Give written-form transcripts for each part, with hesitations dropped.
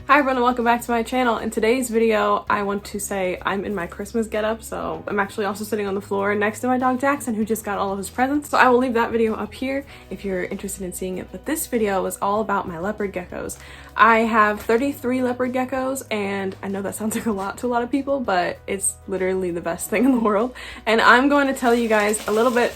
Hi everyone and welcome back to my channel. In today's video, I want to say I'm in my Christmas getup, so I'm actually also sitting on the floor next to my dog Jackson, who just got all of his presents. So I will leave that video up here if you're interested in seeing it, but this video is all about my leopard geckos. I have 33 leopard geckos, and I know that sounds like a lot to a lot of people, but it's literally the best thing in the world. And I'm going to tell you guys a little bit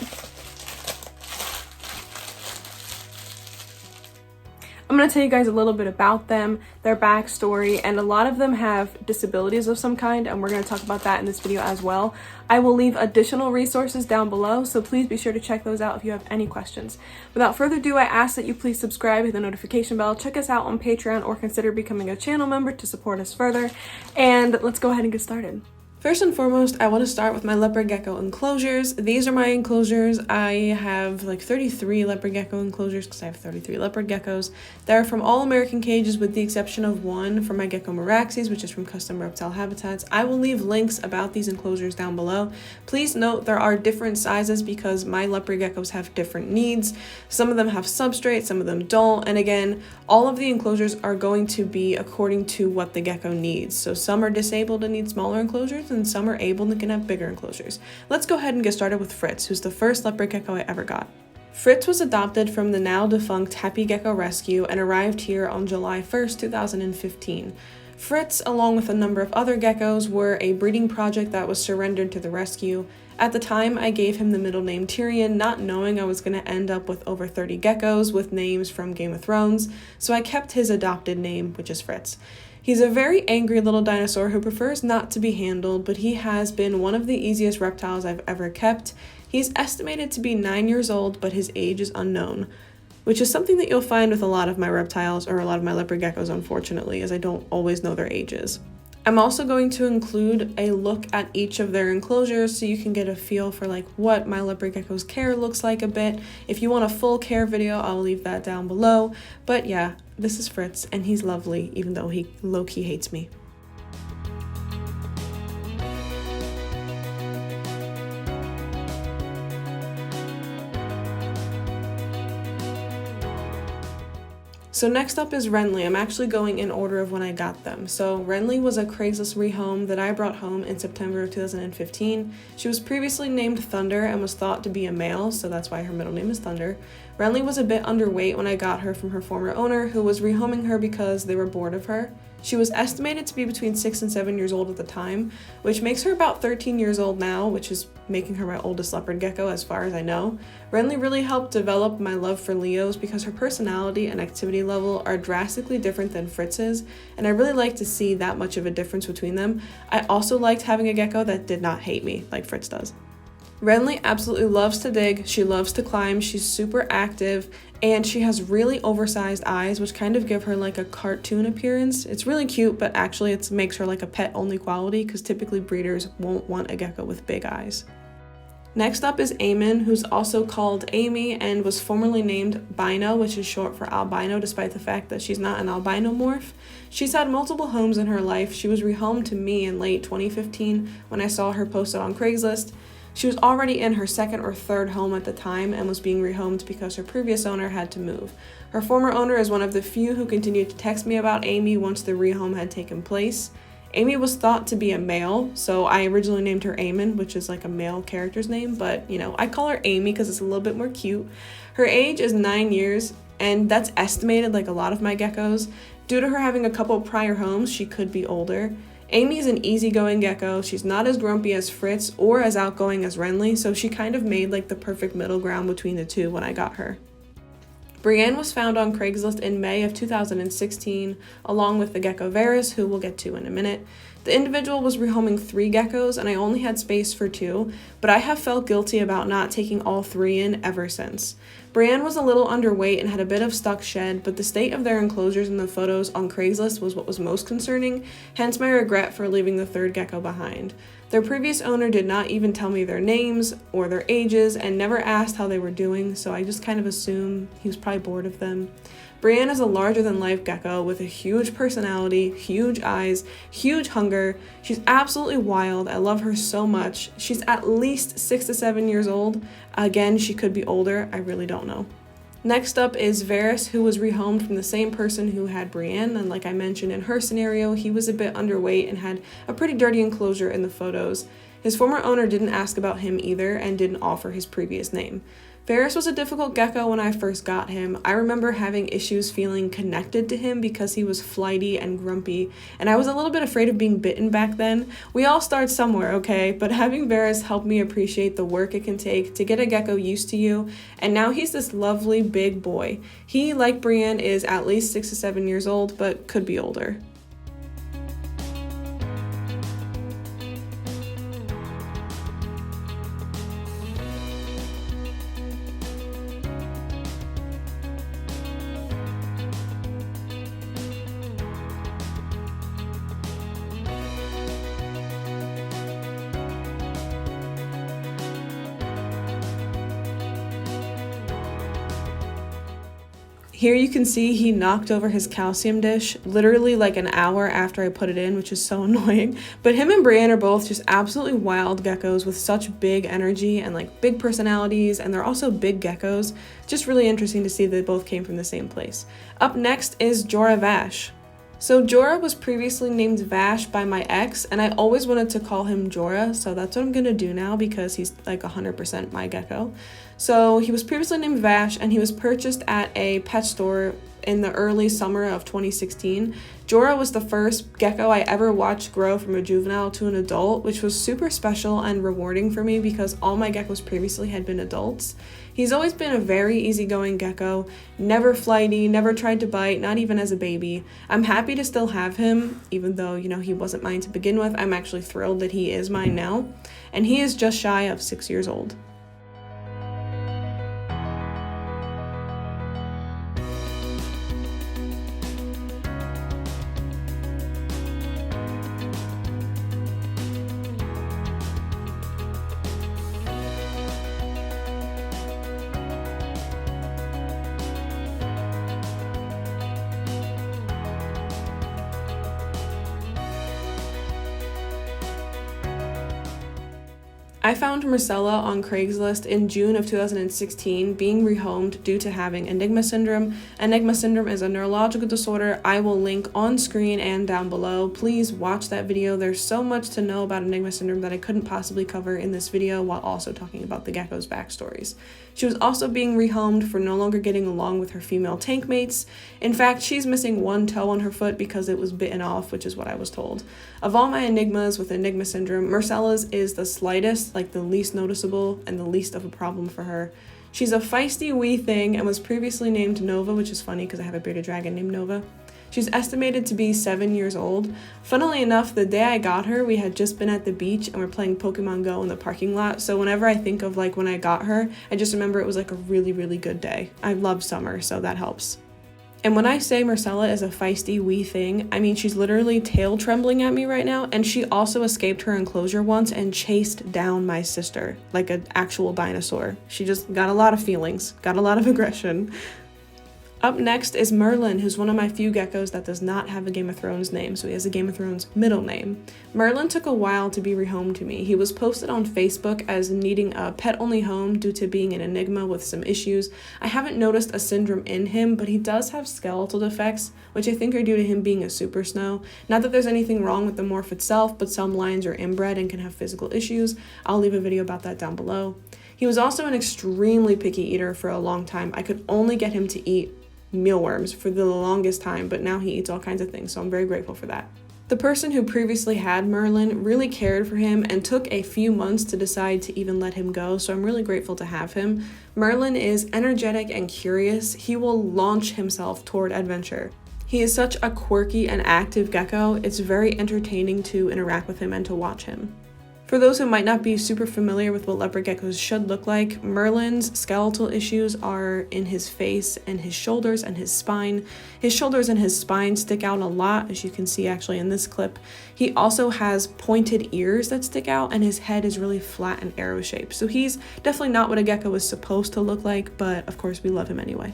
about them, their backstory, and a lot of them have disabilities of some kind, and we're going to talk about that in this video as well. I will leave additional resources down below, so please be sure to check those out if you have any questions. Without further ado, I ask that you please subscribe, hit the notification bell, check us out on Patreon, or consider becoming a channel member to support us further, and let's go ahead and get started. First and foremost, I want to start with my leopard gecko enclosures. These are my enclosures. I have like 33 leopard gecko enclosures because I have 33 leopard geckos. They're from all American cages with the exception of one from my gecko Meraxes, which is from Custom Reptile Habitats. I will leave links about these enclosures down below. Please note there are different sizes because my leopard geckos have different needs. Some of them have substrate, some of them don't. And again, all of the enclosures are going to be according to what the gecko needs. So some are disabled and need smaller enclosures, and some are able and can have bigger enclosures. Let's go ahead and get started with Fritz, who's the first leopard gecko I ever got. Fritz was adopted from the now defunct Happy Gecko Rescue and arrived here on July 1st, 2015. Fritz, along with a number of other geckos, were a breeding project that was surrendered to the rescue. At the time, I gave him the middle name Tyrion, not knowing I was going to end up with over 30 geckos with names from Game of Thrones, so I kept his adopted name, which is Fritz. He's a very angry little dinosaur who prefers not to be handled, but he has been one of the easiest reptiles I've ever kept. He's estimated to be 9 years old, but his age is unknown, which is something that you'll find with a lot of my reptiles or a lot of my leopard geckos, unfortunately, as I don't always know their ages. I'm also going to include a look at each of their enclosures so you can get a feel for like what my leopard gecko's care looks like a bit. If you want a full care video, I'll leave that down below. But yeah, this is Fritz, and he's lovely, even though he low-key hates me. So next up is Renly. I'm actually going in order of when I got them. So Renly was a Craigslist rehome that I brought home in September of 2015. She was previously named Thunder and was thought to be a male, so that's why her middle name is Thunder. Renly was a bit underweight when I got her from her former owner, who was rehoming her because they were bored of her. She was estimated to be between 6 and 7 years old at the time, which makes her about 13 years old now, which is making her my oldest leopard gecko as far as I know. Renly really helped develop my love for Leos because her personality and activity level are drastically different than Fritz's, and I really like to see that much of a difference between them. I also liked having a gecko that did not hate me like Fritz does. Renly absolutely loves to dig, she loves to climb, she's super active, and she has really oversized eyes, which kind of give her like a cartoon appearance. It's really cute, but actually it makes her like a pet-only quality because typically breeders won't want a gecko with big eyes. Next up is Aemie, who's also called Aemie and was formerly named Bino, which is short for albino, despite the fact that she's not an albino morph. She's had multiple homes in her life. She was rehomed to me in late 2015 when I saw her posted on Craigslist. She was already in her second or third home at the time and was being rehomed because her previous owner had to move. Her former owner is one of the few who continued to text me about Aemie once the rehome had taken place. Aemie was thought to be a male, so I originally named her Aemon, which is like a male character's name, but you know, I call her Aemie because it's a little bit more cute. Her age is 9 years, and that's estimated like a lot of my geckos. Due to her having a couple prior homes, she could be older. Aemie is an easygoing gecko. She's not as grumpy as Fritz or as outgoing as Renly, so she kind of made like the perfect middle ground between the two when I got her. Brienne was found on Craigslist in May of 2016, along with the gecko Varys, who we'll get to in a minute. The individual was rehoming 3 geckos, and I only had space for 2, but I have felt guilty about not taking all 3 in ever since. Brienne was a little underweight and had a bit of stuck shed, but the state of their enclosures in the photos on Craigslist was what was most concerning, hence my regret for leaving the 3rd gecko behind. Their previous owner did not even tell me their names or their ages and never asked how they were doing, so I just kind of assume he was probably bored of them. Brienne is a larger-than-life gecko with a huge personality, huge eyes, huge hunger. She's absolutely wild. I love her so much. She's at least 6 to 7 years old. Again, she could be older. I really don't know. Next up is Varys, who was rehomed from the same person who had Brienne, and like I mentioned in her scenario, he was a bit underweight and had a pretty dirty enclosure in the photos. His former owner didn't ask about him either and didn't offer his previous name. Varys was a difficult gecko when I first got him. I remember having issues feeling connected to him because he was flighty and grumpy, and I was a little bit afraid of being bitten back then. We all start somewhere, okay? But having Varys helped me appreciate the work it can take to get a gecko used to you, and now he's this lovely big boy. He, like Brienne, is at least 6 to 7 years old, but could be older. Here you can see he knocked over his calcium dish literally like an hour after I put it in, which is so annoying. But him and Brienne are both just absolutely wild geckos with such big energy and like big personalities, and they're also big geckos. Just really interesting to see they both came from the same place. Up next is Jorah Vash. So Jorah was previously named Vash by my ex, and I always wanted to call him Jorah, so that's what I'm gonna do now because he's like 100% my gecko. So he was previously named Vash, and he was purchased at a pet store in the early summer of 2016. Jorah was the first gecko I ever watched grow from a juvenile to an adult, which was super special and rewarding for me because all my geckos previously had been adults. He's always been a very easygoing gecko, never flighty, never tried to bite, not even as a baby. I'm happy to still have him, even though, he wasn't mine to begin with. I'm actually thrilled that he is mine now, and he is just shy of 6 years old. I found Myrcella on Craigslist in June of 2016, being rehomed due to having Enigma syndrome. Enigma syndrome is a neurological disorder. I will link on screen and down below. Please watch that video. There's so much to know about Enigma syndrome that I couldn't possibly cover in this video while also talking about the gecko's backstories. She was also being rehomed for no longer getting along with her female tank mates. In fact, she's missing one toe on her foot because it was bitten off, which is what I was told. Of all my Enigmas with Enigma syndrome, Myrcella's is the slightest, like the least noticeable and the least of a problem for her. She's a feisty wee thing and was previously named Nova, which is funny because I have a bearded dragon named Nova. She's estimated to be 7 years old. Funnily enough, the day I got her, we had just been at the beach and we're playing Pokemon Go in the parking lot. So whenever I think of like when I got her, I just remember it was like a really, really good day. I love summer, so that helps. And when I say Myrcella is a feisty wee thing, I mean she's literally tail trembling at me right now, and she also escaped her enclosure once and chased down my sister like an actual dinosaur. She just got a lot of feelings, got a lot of aggression. Up next is Merlin, who's one of my few geckos that does not have a Game of Thrones name, so he has a Game of Thrones middle name. Merlin took a while to be rehomed to me. He was posted on Facebook as needing a pet-only home due to being an enigma with some issues. I haven't noticed a syndrome in him, but he does have skeletal defects, which I think are due to him being a super snow. Not that there's anything wrong with the morph itself, but some lions are inbred and can have physical issues. I'll leave a video about that down below. He was also an extremely picky eater for a long time. I could only get him to eat mealworms for the longest time, but now he eats all kinds of things, so I'm very grateful for that. The person who previously had Merlin really cared for him and took a few months to decide to even let him go, so I'm really grateful to have him. Merlin is energetic and curious. He will launch himself toward adventure. He is such a quirky and active gecko. It's very entertaining to interact with him and to watch him. For those who might not be super familiar with what leopard geckos should look like, Merlin's skeletal issues are in his face and his shoulders and his spine. His shoulders and his spine stick out a lot, as you can see actually in this clip. He also has pointed ears that stick out, and his head is really flat and arrow-shaped. So he's definitely not what a gecko is supposed to look like, but of course we love him anyway.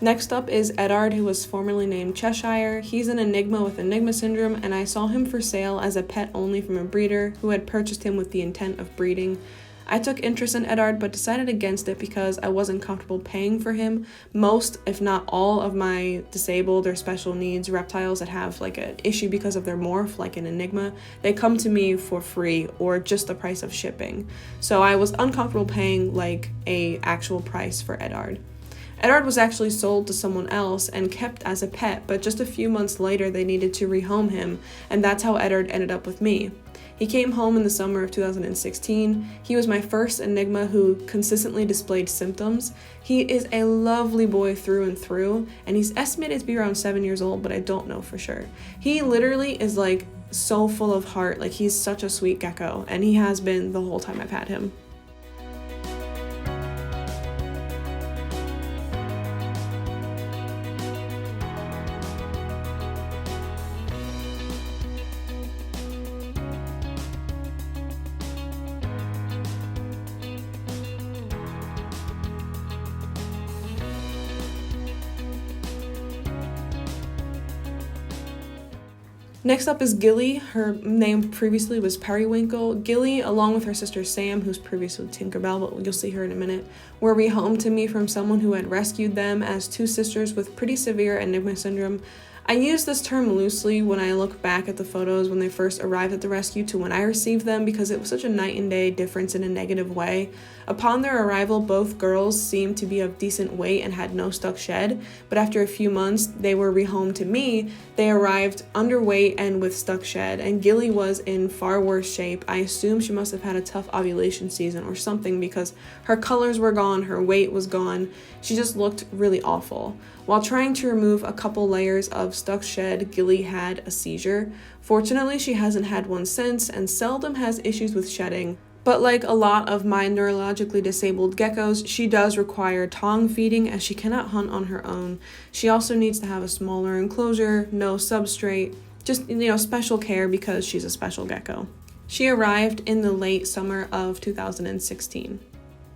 Next up is Eddard, who was formerly named Cheshire. He's an enigma with enigma syndrome, and I saw him for sale as a pet only from a breeder who had purchased him with the intent of breeding. I took interest in Eddard but decided against it because I wasn't comfortable paying for him. Most, if not all, of my disabled or special needs reptiles that have like an issue because of their morph, like an enigma, they come to me for free or just the price of shipping. So I was uncomfortable paying like a actual price for Eddard. Eddard was actually sold to someone else and kept as a pet, but just a few months later they needed to rehome him, and that's how Eddard ended up with me. He came home in the summer of 2016. He was my first enigma who consistently displayed symptoms. He is a lovely boy through and through, and he's estimated to be around 7 years old, but I don't know for sure. He literally is like so full of heart, like he's such a sweet gecko, and he has been the whole time I've had him. Next up is Gilly. Her name previously was Periwinkle. Gilly, along with her sister Sam, who's previously Tinkerbell, but you'll see her in a minute, were rehomed to me from someone who had rescued them as two sisters with pretty severe enigma syndrome. I use this term loosely when I look back at the photos when they first arrived at the rescue to when I received them because it was such a night and day difference in a negative way. Upon their arrival, both girls seemed to be of decent weight and had no stuck shed, but after a few months they were rehomed to me. They arrived underweight and with stuck shed, and Gilly was in far worse shape. I assume she must have had a tough ovulation season or something because her colors were gone, her weight was gone. She just looked really awful. While trying to remove a couple layers of stuck shed, Gilly had a seizure. Fortunately, she hasn't had one since and seldom has issues with shedding. But like a lot of my neurologically disabled geckos, she does require tongue feeding as she cannot hunt on her own. She also needs to have a smaller enclosure, no substrate, just, special care because she's a special gecko. She arrived in the late summer of 2016.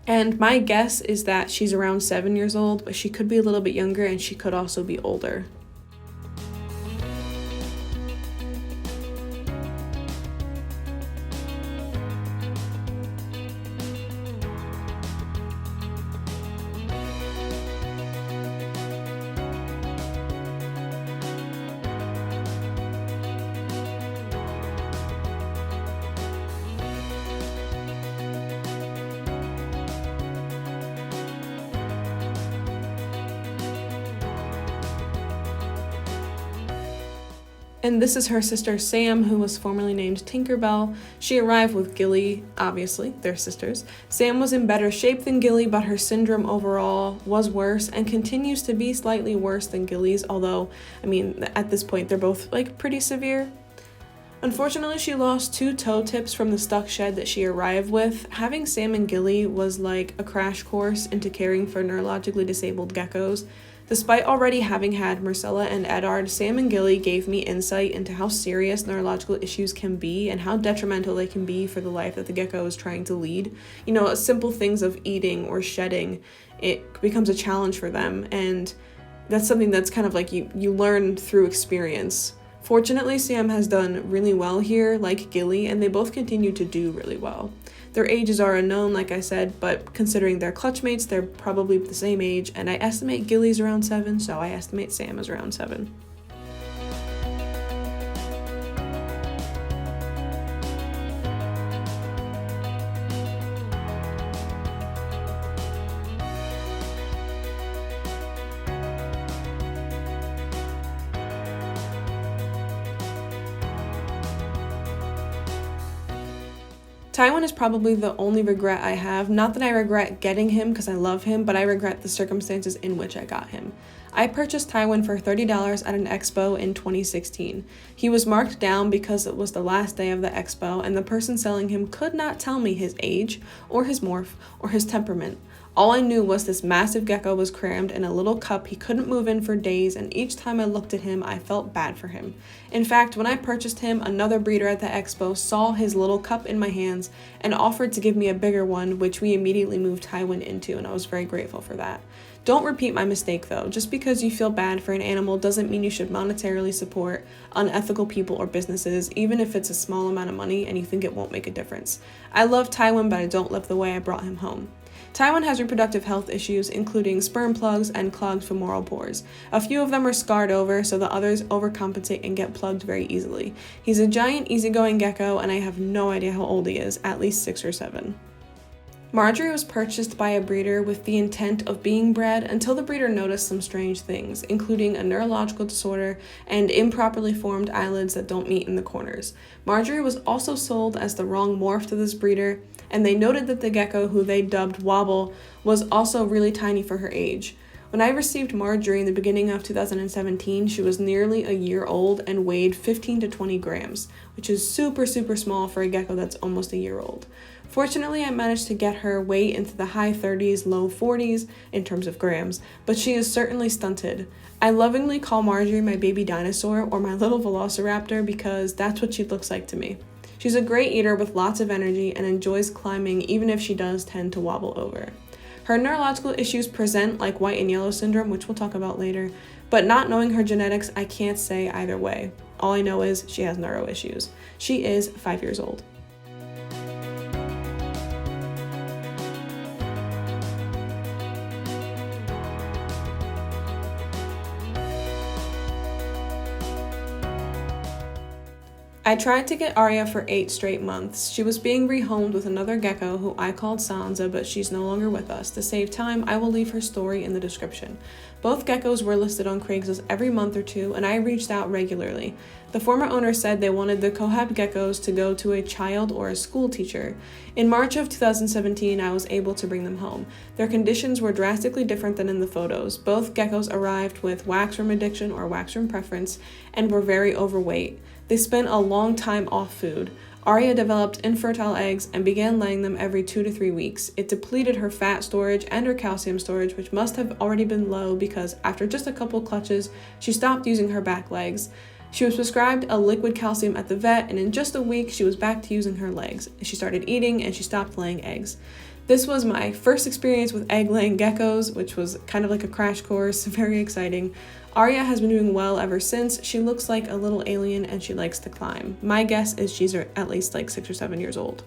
And my guess is that she's around 7 years old, but she could be a little bit younger and she could also be older. And this is her sister Sam, who was formerly named Tinkerbell. She arrived with Gilly, obviously, they're sisters. Sam was in better shape than Gilly, but her syndrome overall was worse and continues to be slightly worse than Gilly's, although, at this point, they're both, pretty severe. Unfortunately, she lost 2 toe tips from the stuck shed that she arrived with. Having Sam and Gilly was like a crash course into caring for neurologically disabled geckos. Despite already having had Myrcella and Eddard, Sam and Gilly gave me insight into how serious neurological issues can be and how detrimental they can be for the life that the gecko is trying to lead. Simple things of eating or shedding, it becomes a challenge for them, and that's something that's kind of like you learn through experience. Fortunately, Sam has done really well here, like Gilly, and they both continue to do really well. Their ages are unknown, like I said, but considering they're clutchmates, they're probably the same age, and I estimate Gilly's around 7, so I estimate Sam is around 7. Tywin is probably the only regret I have. Not that I regret getting him because I love him, but I regret the circumstances in which I got him. I purchased Tywin for $30 at an expo in 2016. He was marked down because it was the last day of the expo, and the person selling him could not tell me his age, or his morph, or his temperament. All I knew was this massive gecko was crammed in a little cup he couldn't move in for days, and each time I looked at him, I felt bad for him. In fact, when I purchased him, another breeder at the expo saw his little cup in my hands and offered to give me a bigger one, which we immediately moved Tywin into, and I was very grateful for that. Don't repeat my mistake though. Just because you feel bad for an animal doesn't mean you should monetarily support unethical people or businesses, even if it's a small amount of money and you think it won't make a difference. I love Tywin, but I don't love the way I brought him home. Tywin has reproductive health issues, including sperm plugs and clogged femoral pores. A few of them are scarred over, so the others overcompensate and get plugged very easily. He's a giant, easygoing gecko, and I have no idea how old he is, at least 6 or 7. Margaery was purchased by a breeder with the intent of being bred until the breeder noticed some strange things, including a neurological disorder and improperly formed eyelids that don't meet in the corners. Margaery was also sold as the wrong morph to this breeder, and they noted that the gecko, who they dubbed Wobble, was also really tiny for her age. When I received Margaery in the beginning of 2017, she was nearly a year old and weighed 15 to 20 grams, which is super small for a gecko that's almost a year old. Fortunately, I managed to get her weight into the high 30s, low 40s in terms of grams, but she is certainly stunted. I lovingly call Margaery my baby dinosaur or my little velociraptor because that's what she looks like to me. She's a great eater with lots of energy and enjoys climbing even if she does tend to wobble over. Her neurological issues present like white and yellow syndrome, which we'll talk about later, but not knowing her genetics, I can't say either way. All I know is she has neuro issues. She is 5 years old. I tried to get Arya for 8 straight months. She was being rehomed with another gecko who I called Sansa, but she's no longer with us. To save time, I will leave her story in the description. Both geckos were listed on Craigslist every month or two, and I reached out regularly. The former owner said they wanted the cohab geckos to go to a child or a school teacher. In March of 2017, I was able to bring them home. Their conditions were drastically different than in the photos. Both geckos arrived with waxworm addiction or waxworm preference and were very overweight. They spent a long time off food. Arya developed infertile eggs and began laying them every 2 to 3 weeks. It depleted her fat storage and her calcium storage, which must have already been low because after just a couple clutches, she stopped using her back legs. She was prescribed a liquid calcium at the vet, and in just a week, she was back to using her legs. She started eating and she stopped laying eggs. This was my first experience with egg-laying geckos, which was kind of like a crash course, very exciting. Arya has been doing well ever since. She looks like a little alien and she likes to climb. My guess is she's at least like 6 or 7 years old.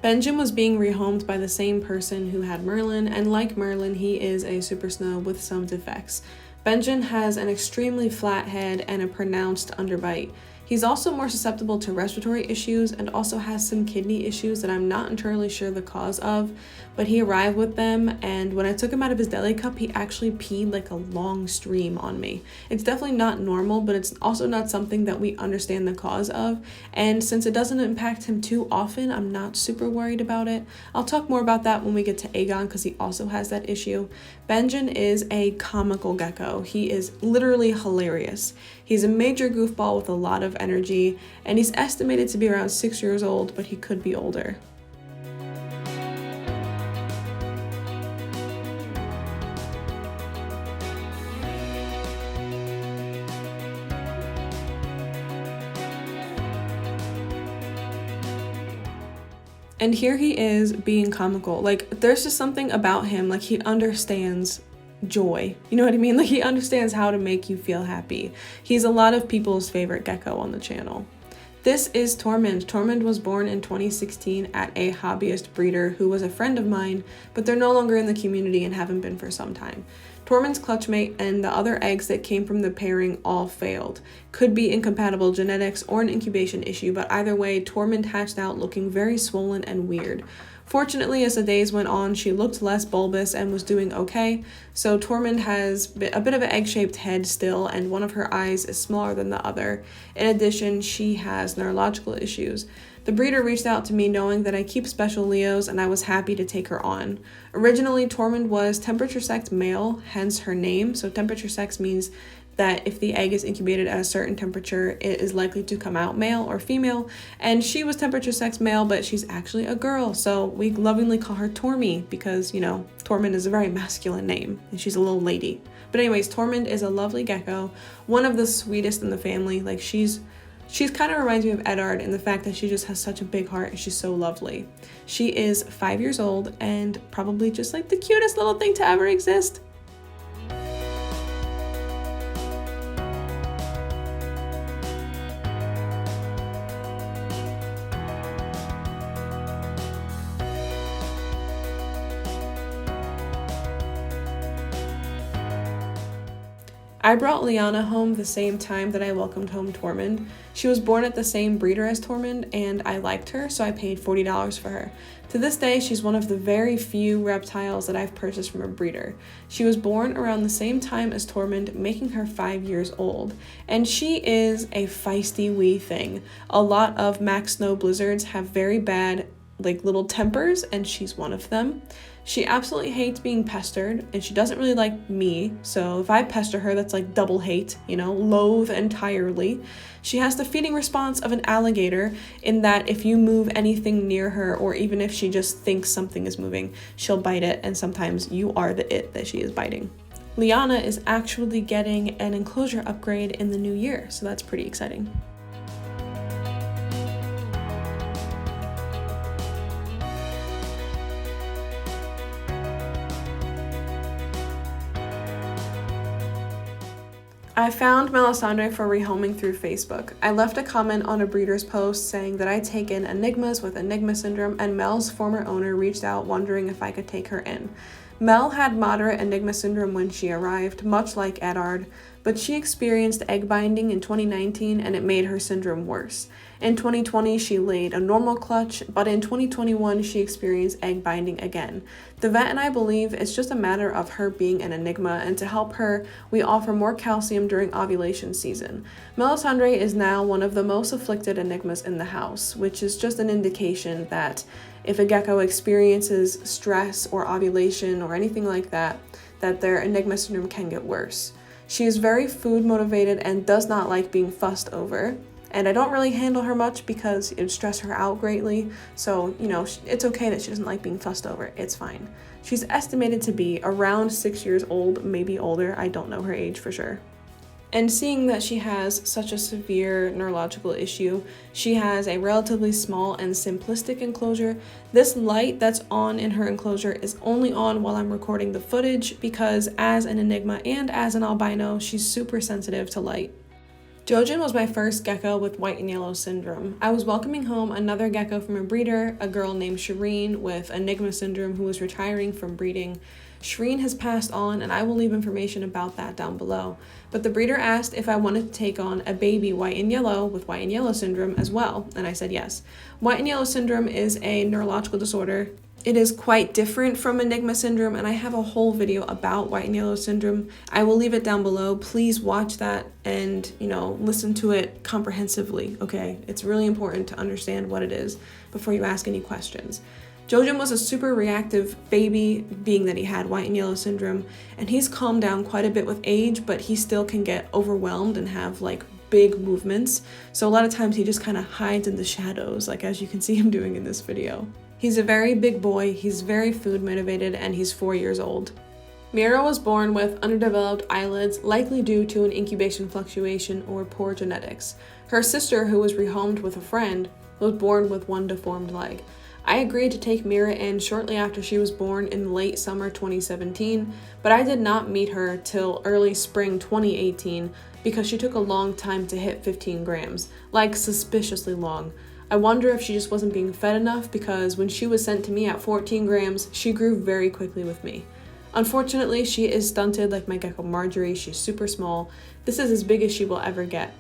Benjen was being rehomed by the same person who had Merlin, and like Merlin, he is a super snow with some defects. Benjen has an extremely flat head and a pronounced underbite. He's also more susceptible to respiratory issues and also has some kidney issues that I'm not entirely sure the cause of, but he arrived with them, and when I took him out of his deli cup, he actually peed like a long stream on me. It's definitely not normal, but it's also not something that we understand the cause of, and since it doesn't impact him too often, I'm not super worried about it. I'll talk more about that when we get to Aegon because he also has that issue. Benjen is a comical gecko. He is literally hilarious. He's a major goofball with a lot of energy, and he's estimated to be around 6 years old, but he could be older. And here he is being comical. Like, there's just something about him, like he understands joy. You know what I mean? Like, he understands how to make you feel happy. He's a lot of people's favorite gecko on the channel. This is Tormund. Tormund was born in 2016 at a hobbyist breeder who was a friend of mine, but they're no longer in the community and haven't been for some time. Tormund's clutchmate and the other eggs that came from the pairing all failed. Could be incompatible genetics or an incubation issue, but either way, Tormund hatched out looking very swollen and weird. Fortunately, as the days went on, she looked less bulbous and was doing okay, so Tormund has a bit of an egg-shaped head still, and one of her eyes is smaller than the other. In addition, she has neurological issues. The breeder reached out to me knowing that I keep special Leos, and I was happy to take her on. Originally, Tormund was temperature sexed male, hence her name. So temperature sex means that if the egg is incubated at a certain temperature, it is likely to come out male or female. And she was temperature sex male, but she's actually a girl. So we lovingly call her Tormy because, you know, Tormund is a very masculine name and she's a little lady. But anyways, Tormund is a lovely gecko, one of the sweetest in the family. Like, she's kind of reminds me of Eddard in the fact that she just has such a big heart and she's so lovely. She is 5 years old and probably just like the cutest little thing to ever exist. I brought Lyanna home the same time that I welcomed home Tormund. She was born at the same breeder as Tormund, and I liked her, so I paid $40 for her. To this day, she's one of the very few reptiles that I've purchased from a breeder. She was born around the same time as Tormund, making her 5 years old, and she is a feisty wee thing. A lot of max snow blizzards have very bad, little tempers, and she's one of them. She absolutely hates being pestered, and she doesn't really like me, so if I pester her, that's double hate, loathe entirely. She has the feeding response of an alligator in that if you move anything near her, or even if she just thinks something is moving, she'll bite it, and sometimes you are the it that she is biting. Lyanna is actually getting an enclosure upgrade in the new year, so that's pretty exciting. I found Melisandre for rehoming through Facebook. I left a comment on a breeder's post saying that I take in enigmas with enigma syndrome, and Mel's former owner reached out wondering if I could take her in. Mel had moderate enigma syndrome when she arrived, much like Eddard, but she experienced egg binding in 2019 and it made her syndrome worse. In 2020, she laid a normal clutch, but in 2021, she experienced egg binding again. The vet and I believe it's just a matter of her being an enigma, and to help her, we offer more calcium during ovulation season. Melisandre is now one of the most afflicted enigmas in the house, which is just an indication that if a gecko experiences stress or ovulation or anything like that, that their enigma syndrome can get worse. She is very food motivated and does not like being fussed over. And I don't really handle her much because it would stress her out greatly. So, it's okay that she doesn't like being fussed over. It's fine. She's estimated to be around 6 years old, maybe older. I don't know her age for sure. And seeing that she has such a severe neurological issue, she has a relatively small and simplistic enclosure. This light that's on in her enclosure is only on while I'm recording the footage because as an enigma and as an albino, she's super sensitive to light. Jojen was my first gecko with white and yellow syndrome. I was welcoming home another gecko from a breeder, a girl named Shireen with enigma syndrome who was retiring from breeding. Shireen has passed on, and I will leave information about that down below. But the breeder asked if I wanted to take on a baby white and yellow with white and yellow syndrome as well, and I said yes. White and yellow syndrome is a neurological disorder. It is quite different from enigma syndrome, and I have a whole video about white and yellow syndrome. I will leave it down below. Please watch that and, listen to it comprehensively, okay? It's really important to understand what it is before you ask any questions. Jojen was a super reactive baby, being that he had white and yellow syndrome, and he's calmed down quite a bit with age, but he still can get overwhelmed and have big movements. So a lot of times he just kind of hides in the shadows, as you can see him doing in this video. He's a very big boy, he's very food motivated, and he's 4 years old. Meera was born with underdeveloped eyelids, likely due to an incubation fluctuation or poor genetics. Her sister, who was rehomed with a friend, was born with one deformed leg. I agreed to take Meera in shortly after she was born in late summer 2017, but I did not meet her till early spring 2018 because she took a long time to hit 15 grams, suspiciously long. I wonder if she just wasn't being fed enough because when she was sent to me at 14 grams, she grew very quickly with me. Unfortunately, she is stunted like my gecko Margaery. She's super small. This is as big as she will ever get.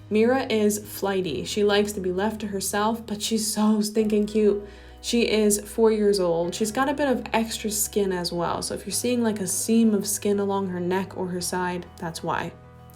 Meera is flighty. She likes to be left to herself, but she's so stinking cute. She is 4 years old. She's got a bit of extra skin as well, so if you're seeing a seam of skin along her neck or her side, that's why.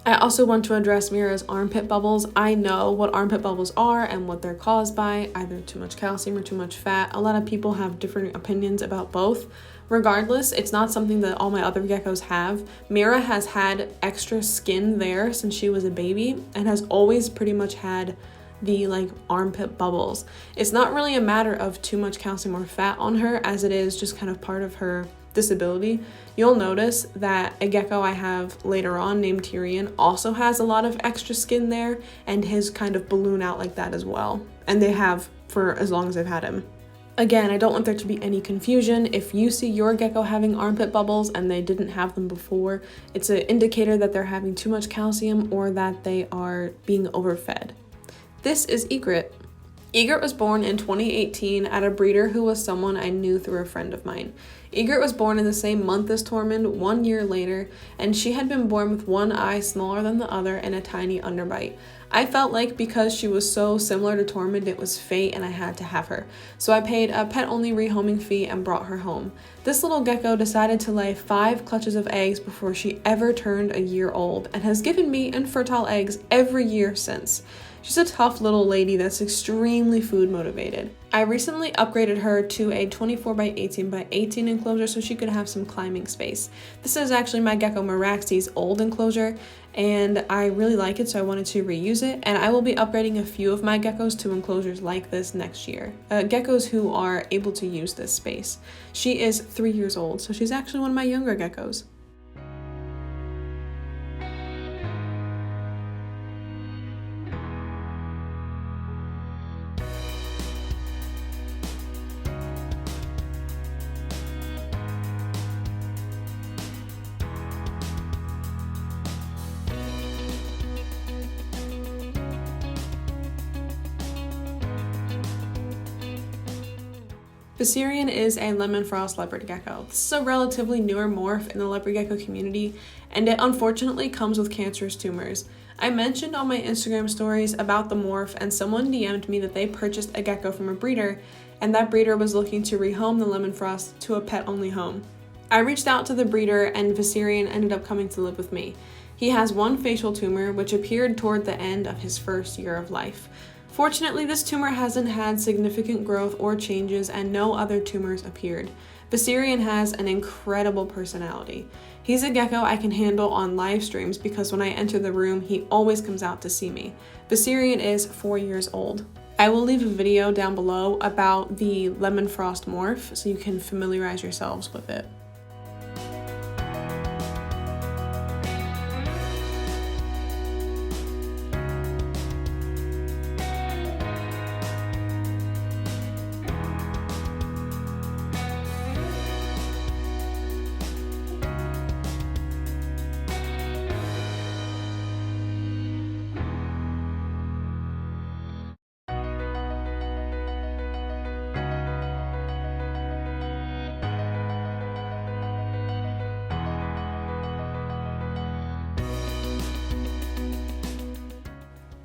I also want to address Meera's armpit bubbles. I know what armpit bubbles are and what they're caused by, either too much calcium or too much fat. A lot of people have different opinions about both. Regardless, it's not something that all my other geckos have. Meera has had extra skin there since she was a baby and has always pretty much had the armpit bubbles. It's not really a matter of too much calcium or fat on her as it is just kind of part of her disability. You'll notice that a gecko I have later on named Tyrion also has a lot of extra skin there, and his kind of balloon out like that as well. And they have for as long as I've had him. Again, I don't want there to be any confusion. If you see your gecko having armpit bubbles and they didn't have them before, it's an indicator that they're having too much calcium or that they are being overfed. This is Ygritte. Ygritte was born in 2018 at a breeder who was someone I knew through a friend of mine. Ygritte was born in the same month as Tormund, 1 year later, and she had been born with one eye smaller than the other and a tiny underbite. I felt like because she was so similar to Tormund, it was fate and I had to have her. So I paid a pet-only rehoming fee and brought her home. This little gecko decided to lay 5 clutches of eggs before she ever turned a year old and has given me infertile eggs every year since. She's a tough little lady that's extremely food motivated. I recently upgraded her to a 24 by 18 by 18 enclosure so she could have some climbing space. This is actually my gecko Meraxes' old enclosure, and I really like it, so I wanted to reuse it, and I will be upgrading a few of my geckos to enclosures like this next year. Geckos who are able to use this space. She is 3 years old, so she's actually one of my younger geckos. Viserion is a lemon frost leopard gecko. This is a relatively newer morph in the leopard gecko community, and it unfortunately comes with cancerous tumors. I mentioned on my Instagram stories about the morph, and someone DM'd me that they purchased a gecko from a breeder, and that breeder was looking to rehome the lemon frost to a pet-only home. I reached out to the breeder, and Viserion ended up coming to live with me. He has one facial tumor, which appeared toward the end of his first year of life. Fortunately, this tumor hasn't had significant growth or changes, and no other tumors appeared. Viserion has an incredible personality. He's a gecko I can handle on live streams because when I enter the room, he always comes out to see me. Viserion is 4 years old. I will leave a video down below about the lemon frost morph so you can familiarize yourselves with it.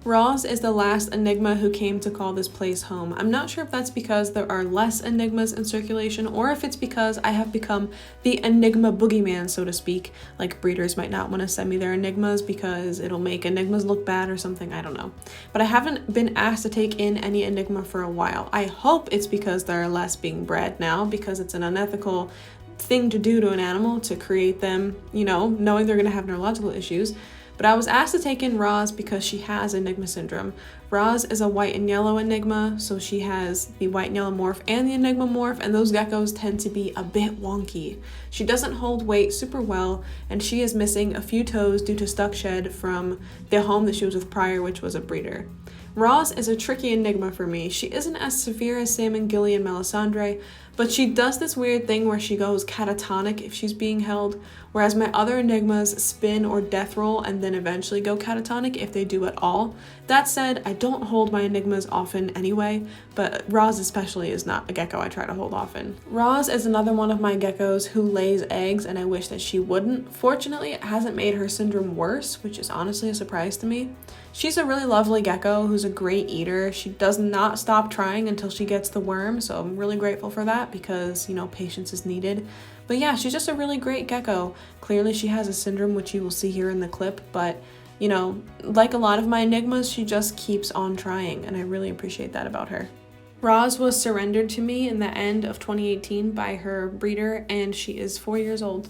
Roz is the last enigma who came to call this place home. I'm not sure if that's because there are less enigmas in circulation or if it's because I have become the enigma boogeyman, so to speak. Like, breeders might not want to send me their enigmas because it'll make enigmas look bad or something, I don't know. But I haven't been asked to take in any enigma for a while. I hope it's because there are less being bred now, because it's an unethical thing to do to an animal to create them, you know, knowing they're going to have neurological issues. But I was asked to take in Roz because she has Enigma syndrome. Roz is a white and yellow Enigma, so she has the white and yellow morph and the Enigma morph, and those geckos tend to be a bit wonky. She doesn't hold weight super well, and she is missing a few toes due to stuck shed from the home that she was with prior, which was a breeder. Roz is a tricky enigma for me. She isn't as severe as Sam and Gilly and Melisandre, but she does this weird thing where she goes catatonic if she's being held, whereas my other enigmas spin or death roll and then eventually go catatonic if they do at all. That said, I don't hold my enigmas often anyway, but Roz especially is not a gecko I try to hold often. Roz is another one of my geckos who lays eggs, and I wish that she wouldn't. Fortunately, it hasn't made her syndrome worse, which is honestly a surprise to me. She's a really lovely gecko who's a great eater. She does not stop trying until she gets the worm, so I'm really grateful for that because, you know, patience is needed. But yeah, she's just a really great gecko. Clearly she has a syndrome, which you will see here in the clip, but, you know, like a lot of my enigmas, she just keeps on trying, and I really appreciate that about her. Roz was surrendered to me in the end of 2018 by her breeder, and she is 4 years old.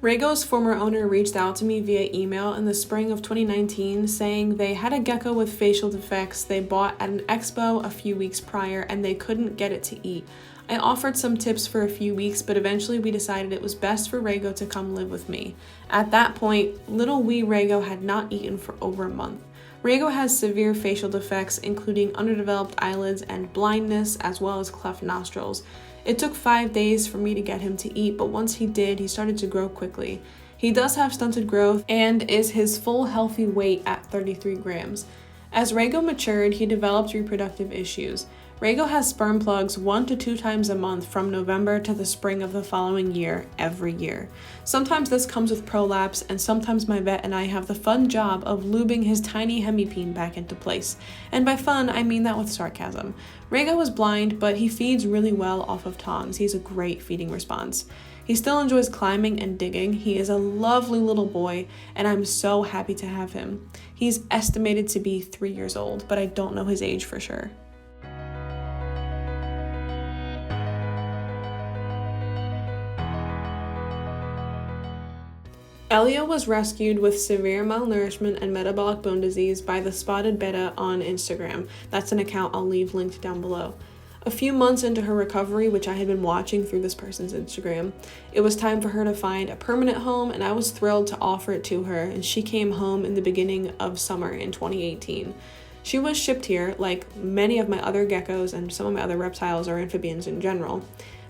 Rhaego's former owner reached out to me via email in the spring of 2019 saying they had a gecko with facial defects they bought at an expo a few weeks prior and they couldn't get it to eat. I offered some tips for a few weeks, but eventually we decided it was best for Rhaego to come live with me. At that point, little wee Rhaego had not eaten for over a month. Rhaego has severe facial defects, including underdeveloped eyelids and blindness, as well as cleft nostrils. It took 5 days for me to get him to eat, but once he did, he started to grow quickly. He does have stunted growth and is his full healthy weight at 33 grams. As Rhaego matured, he developed reproductive issues. Rhaego has sperm plugs 1 to 2 times a month from November to the spring of the following year, every year. Sometimes this comes with prolapse, and sometimes my vet and I have the fun job of lubing his tiny hemipene back into place. And by fun, I mean that with sarcasm. Rhaego is blind, but he feeds really well off of tongs. He's a great feeding response. He still enjoys climbing and digging. He is a lovely little boy, and I'm so happy to have him. He's estimated to be 3 years old, but I don't know his age for sure. Elia was rescued with severe malnourishment and metabolic bone disease by the Spotted Beta on Instagram. That's an account I'll leave linked down below. A few months into her recovery, which I had been watching through this person's Instagram, it was time for her to find a permanent home, and I was thrilled to offer it to her, and she came home in the beginning of summer in 2018. She was shipped here, like many of my other geckos and some of my other reptiles or amphibians in general.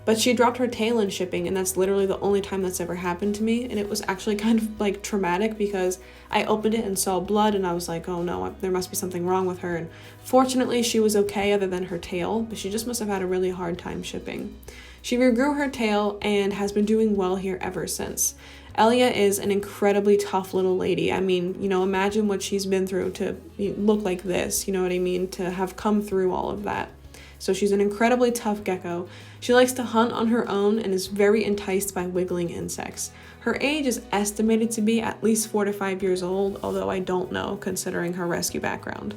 But she dropped her tail in shipping, and that's literally the only time that's ever happened to me, and it was actually kind of like traumatic because I opened it and saw blood and I was like, oh no, there must be something wrong with her. And fortunately she was okay other than her tail, but she just must have had a really hard time shipping. She regrew her tail and has been doing well here ever since. Elia is an incredibly tough little lady. I mean, imagine what she's been through to look like this, you know what I mean, to have come through all of that. So she's an incredibly tough gecko. She likes to hunt on her own and is very enticed by wiggling insects. Her age is estimated to be at least 4 to 5 years old, although I don't know considering her rescue background.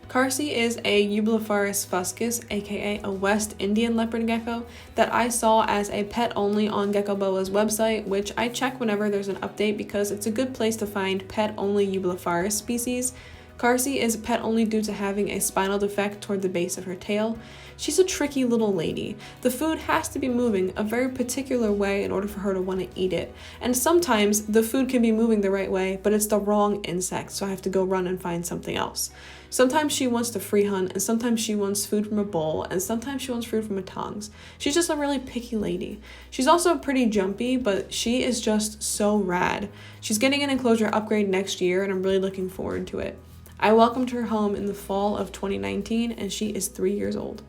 Karsi is a Eublepharus fuscus, aka a West Indian leopard gecko, that I saw as a pet only on Geckoboa's website, which I check whenever there's an update because it's a good place to find pet only Eublepharus species. Karsi is pet only due to having a spinal defect toward the base of her tail. She's a tricky little lady. The food has to be moving a very particular way in order for her to want to eat it. And sometimes the food can be moving the right way, but it's the wrong insect, so I have to go run and find something else. Sometimes she wants to free hunt, and sometimes she wants food from a bowl, and sometimes she wants food from a tongs. She's just a really picky lady. She's also pretty jumpy, but she is just so rad. She's getting an enclosure upgrade next year, and I'm really looking forward to it. I welcomed her home in the fall of 2019, and she is 3 years old.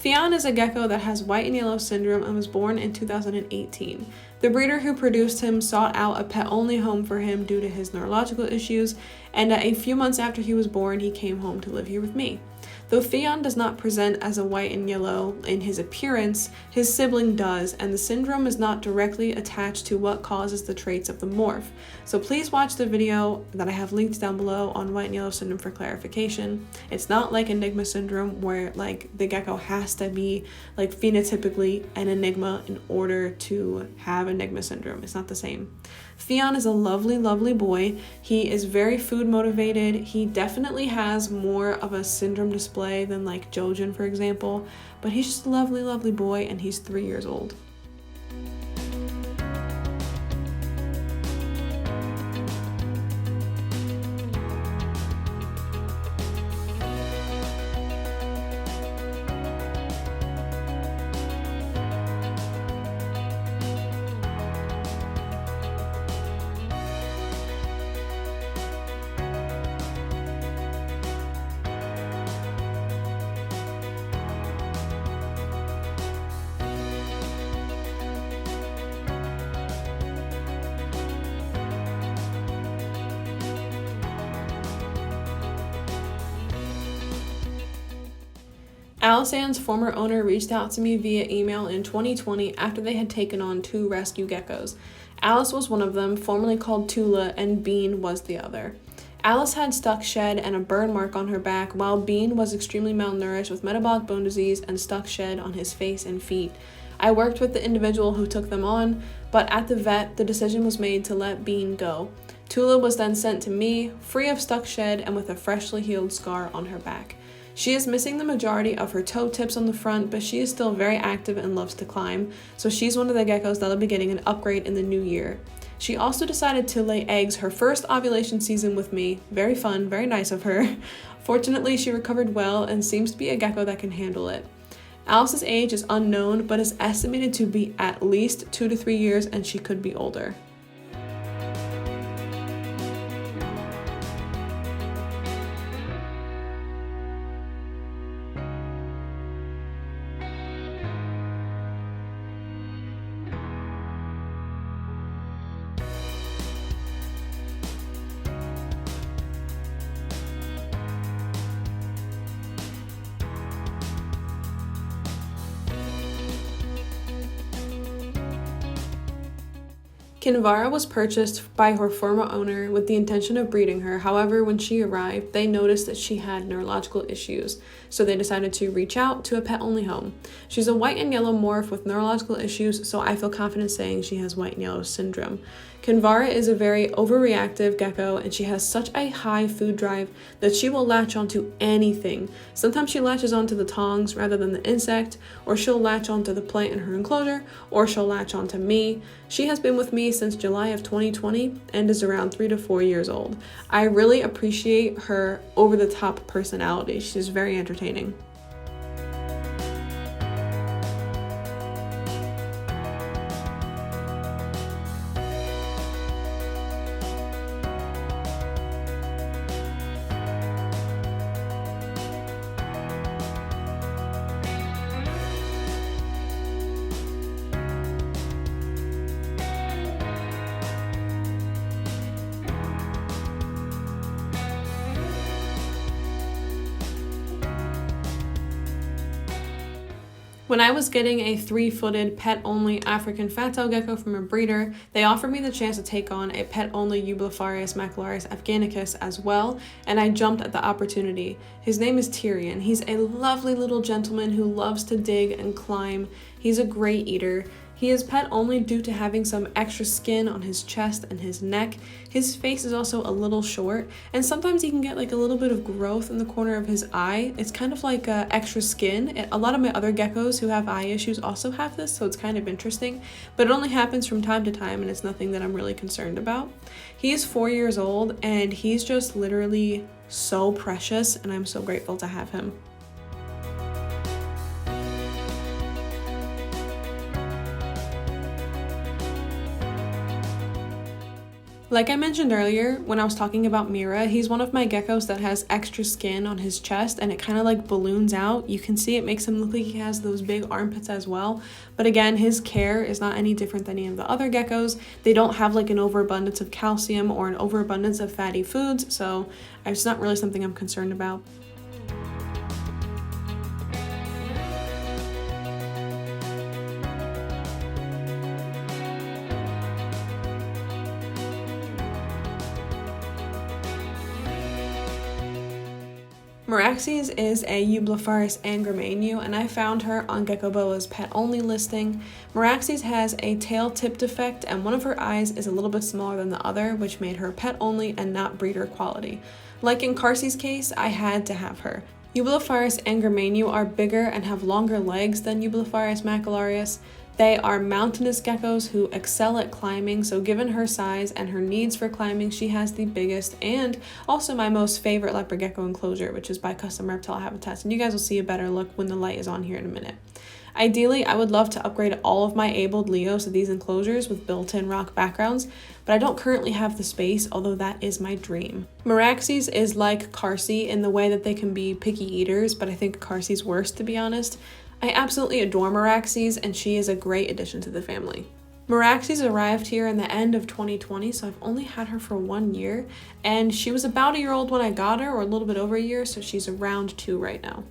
Theon is a gecko that has white and yellow syndrome and was born in 2018. The breeder who produced him sought out a pet-only home for him due to his neurological issues, and a few months after he was born, he came home to live here with me. Though Theon does not present as a white and yellow in his appearance, his sibling does, and the syndrome is not directly attached to what causes the traits of the morph. So please watch the video that I have linked down below on white and yellow syndrome for clarification. It's not like Enigma syndrome where the gecko has to be phenotypically an Enigma in order to have Enigma syndrome. It's not the same. Theon is a lovely, lovely boy. He is very food motivated. He definitely has more of a syndrome display than Jojen, for example, but he's just a lovely, lovely boy, and he's 3 years old. Alysanne's former owner reached out to me via email in 2020 after they had taken on 2 rescue geckos. Alice was one of them, formerly called Tula, and Bean was the other. Alice had stuck shed and a burn mark on her back, while Bean was extremely malnourished with metabolic bone disease and stuck shed on his face and feet. I worked with the individual who took them on, but at the vet, the decision was made to let Bean go. Tula was then sent to me, free of stuck shed and with a freshly healed scar on her back. She is missing the majority of her toe tips on the front, but she is still very active and loves to climb, so she's one of the geckos that'll be getting an upgrade in the new year. She also decided to lay eggs her first ovulation season with me. Very fun, very nice of her. Fortunately, she recovered well and seems to be a gecko that can handle it. Alice's age is unknown, but is estimated to be at least 2 to 3 years, and she could be older. Kinvara was purchased by her former owner with the intention of breeding her. However, when she arrived, they noticed that she had neurological issues, so they decided to reach out to a pet-only home. She's a white and yellow morph with neurological issues, so I feel confident saying she has white and yellow syndrome. Kinvara is a very overreactive gecko, and she has such a high food drive that she will latch onto anything. Sometimes she latches onto the tongs rather than the insect, or she'll latch onto the plant in her enclosure, or she'll latch onto me. She has been with me since July of 2020 and is around 3 to 4 years old. I really appreciate her over-the-top personality. She's very entertaining. When I was getting a 3-footed pet-only African fat-tail gecko from a breeder, they offered me the chance to take on a pet-only Eublepharis macularis afghanicus as well, and I jumped at the opportunity. His name is Tyrion. He's a lovely little gentleman who loves to dig and climb. He's a great eater. He is pet only due to having some extra skin on his chest and his neck. His face is also a little short, and sometimes he can get like a little bit of growth in the corner of his eye. It's kind of like extra skin. A lot of my other geckos who have eye issues also have this, so it's kind of interesting, but it only happens from time to time, and it's nothing that I'm really concerned about. He is 4 years old, and he's just literally so precious, and I'm so grateful to have him. Like I mentioned earlier, when I was talking about Meera, he's one of my geckos that has extra skin on his chest and it kind of like balloons out. You can see it makes him look like he has those big armpits as well. But again, his care is not any different than any of the other geckos. They don't have like an overabundance of calcium or an overabundance of fatty foods, so it's not really something I'm concerned about. Meraxes is a Eublepharis angrameniu, and I found her on Geckoboa's pet-only listing. Meraxes has a tail tip defect, and one of her eyes is a little bit smaller than the other, which made her pet-only and not breeder quality. Like in Karsi's case, I had to have her. Eublepharis angrameniu are bigger and have longer legs than Eublepharis macularis. They are mountainous geckos who excel at climbing, so given her size and her needs for climbing, she has the biggest and also my most favorite leopard gecko enclosure, which is by Custom Reptile Habitats, and you guys will see a better look when the light is on here in a minute. Ideally, I would love to upgrade all of my abled Leos to these enclosures with built-in rock backgrounds, but I don't currently have the space, although that is my dream. Meraxes is like Karsi in the way that they can be picky eaters, but I think Karsi's worse, to be honest. I absolutely adore Meraxes, and she is a great addition to the family. Meraxes arrived here in the end of 2020, so I've only had her for 1 year, and she was about a year old when I got her, or a little bit over a year, so she's around 2 right now.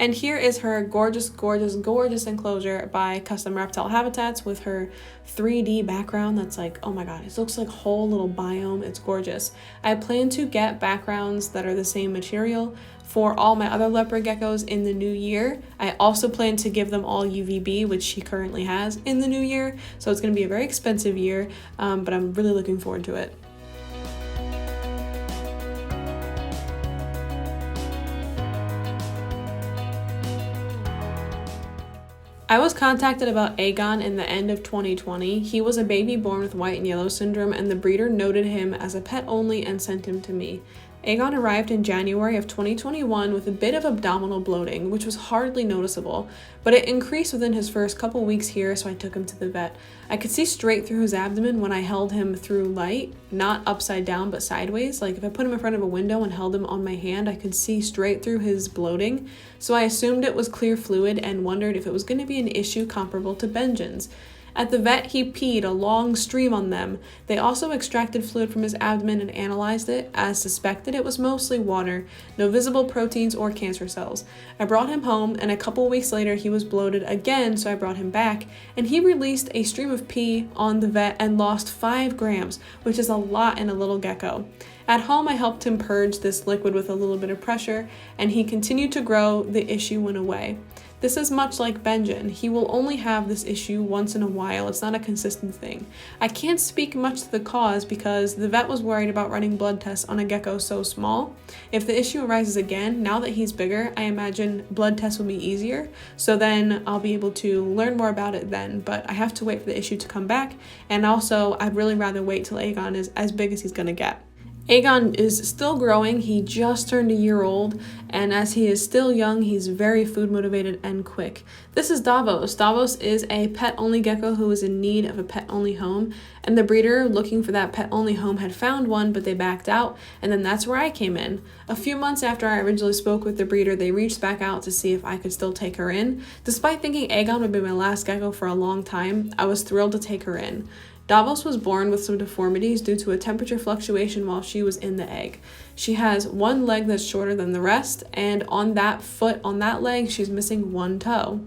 And here is her gorgeous, gorgeous, gorgeous enclosure by Custom Reptile Habitats with her 3D background that's like, oh my god, it looks like a whole little biome. It's gorgeous. I plan to get backgrounds that are the same material for all my other leopard geckos in the new year. I also plan to give them all UVB, which she currently has, in the new year. So it's going to be a very expensive year, but I'm really looking forward to it. I was contacted about Aegon in the end of 2020. He was a baby born with white and yellow syndrome, and the breeder noted him as a pet only and sent him to me. Aegon arrived in January of 2021 with a bit of abdominal bloating, which was hardly noticeable, but it increased within his first couple weeks here, so I took him to the vet. I could see straight through his abdomen when I held him through light, not upside down but sideways. Like if I put him in front of a window and held him on my hand, I could see straight through his bloating, so I assumed it was clear fluid and wondered if it was going to be an issue comparable to Benjen's. At the vet, he peed a long stream on them. They also extracted fluid from his abdomen and analyzed it. As suspected, it was mostly water, no visible proteins or cancer cells. I brought him home, and a couple weeks later he was bloated again, so I brought him back, and he released a stream of pee on the vet and lost 5 grams, which is a lot in a little gecko. At home, I helped him purge this liquid with a little bit of pressure, and he continued to grow. The issue went away. This is much like Benjen. He will only have this issue once in a while. It's not a consistent thing. I can't speak much to the cause because the vet was worried about running blood tests on a gecko so small. If the issue arises again, now that he's bigger, I imagine blood tests will be easier. So then I'll be able to learn more about it then, but I have to wait for the issue to come back. And also, I'd really rather wait till Aegon is as big as he's gonna get. Aegon is still growing. He just turned a year old, and as he is still young, he's very food motivated and quick. This is Davos. Davos is a pet-only gecko who is in need of a pet-only home, and the breeder looking for that pet-only home had found one, but they backed out, and then that's where I came in. A few months after I originally spoke with the breeder, they reached back out to see if I could still take her in. Despite thinking Aegon would be my last gecko for a long time, I was thrilled to take her in. Davos was born with some deformities due to a temperature fluctuation while she was in the egg. She has one leg that's shorter than the rest, and on that foot, on that leg, she's missing one toe.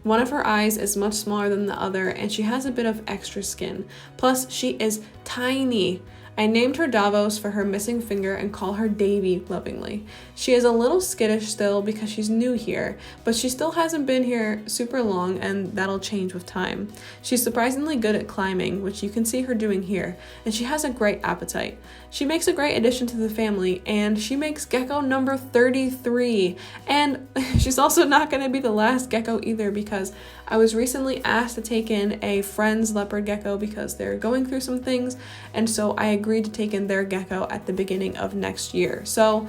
One of her eyes is much smaller than the other, and she has a bit of extra skin. Plus, she is tiny. I named her Davos for her missing finger and call her Davy lovingly. She is a little skittish still because she's new here, but she still hasn't been here super long, and that'll change with time. She's surprisingly good at climbing, which you can see her doing here, and she has a great appetite. She makes a great addition to the family, and she makes gecko number 33. And she's also not going to be the last gecko either, because I was recently asked to take in a friend's leopard gecko because they're going through some things, and so I agreed to take in their gecko at the beginning of next year. So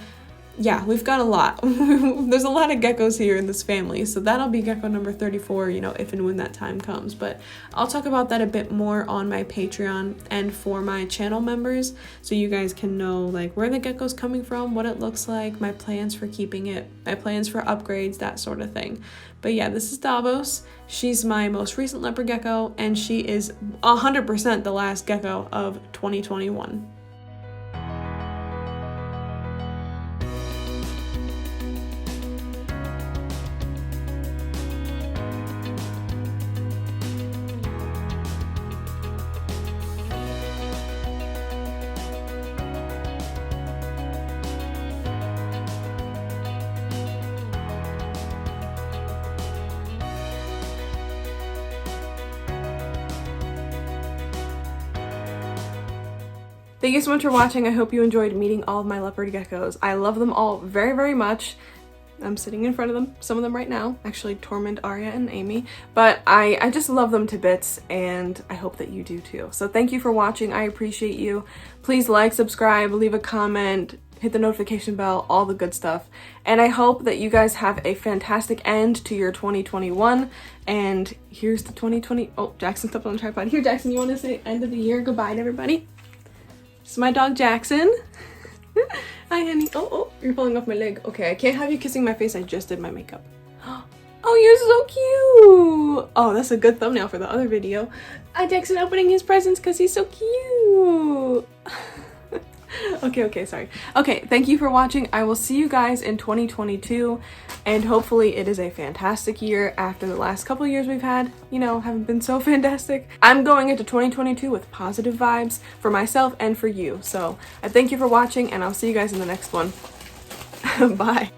yeah, we've got a lot. There's a lot of geckos here in this family, so that'll be gecko number 34, if and when that time comes. But I'll talk about that a bit more on my Patreon and for my channel members, so you guys can know where the gecko's coming from, what it looks like, my plans for keeping it, my plans for upgrades, that sort of thing. But yeah, this is Davos. She's my most recent leopard gecko, and she is 100% the last gecko of 2021. Thank you so much for watching. I hope you enjoyed meeting all of my leopard geckos. I love them all very, very much. I'm sitting in front of them, some of them right now. Actually, Tormund, Arya, and Aemie. But I just love them to bits, and I hope that you do too. So thank you for watching. I appreciate you. Please like, subscribe, leave a comment, hit the notification bell, all the good stuff. And I hope that you guys have a fantastic end to your 2021. And here's the 2020. Oh, Jackson stepped on the tripod. Here, Jackson, you want to say end of the year goodbye to everybody? This is my dog, Jackson. Hi, honey. Oh, you're pulling off my leg. Okay, I can't have you kissing my face. I just did my makeup. Oh, you're so cute. Oh, that's a good thumbnail for the other video. Hi, Jackson opening his presents because he's so cute. Okay, sorry. Okay, thank you for watching. I will see you guys in 2022, and hopefully it is a fantastic year after the last couple of years we've had, you know, haven't been so fantastic. I'm going into 2022 with positive vibes for myself and for you. So I thank you for watching, and I'll see you guys in the next one. Bye.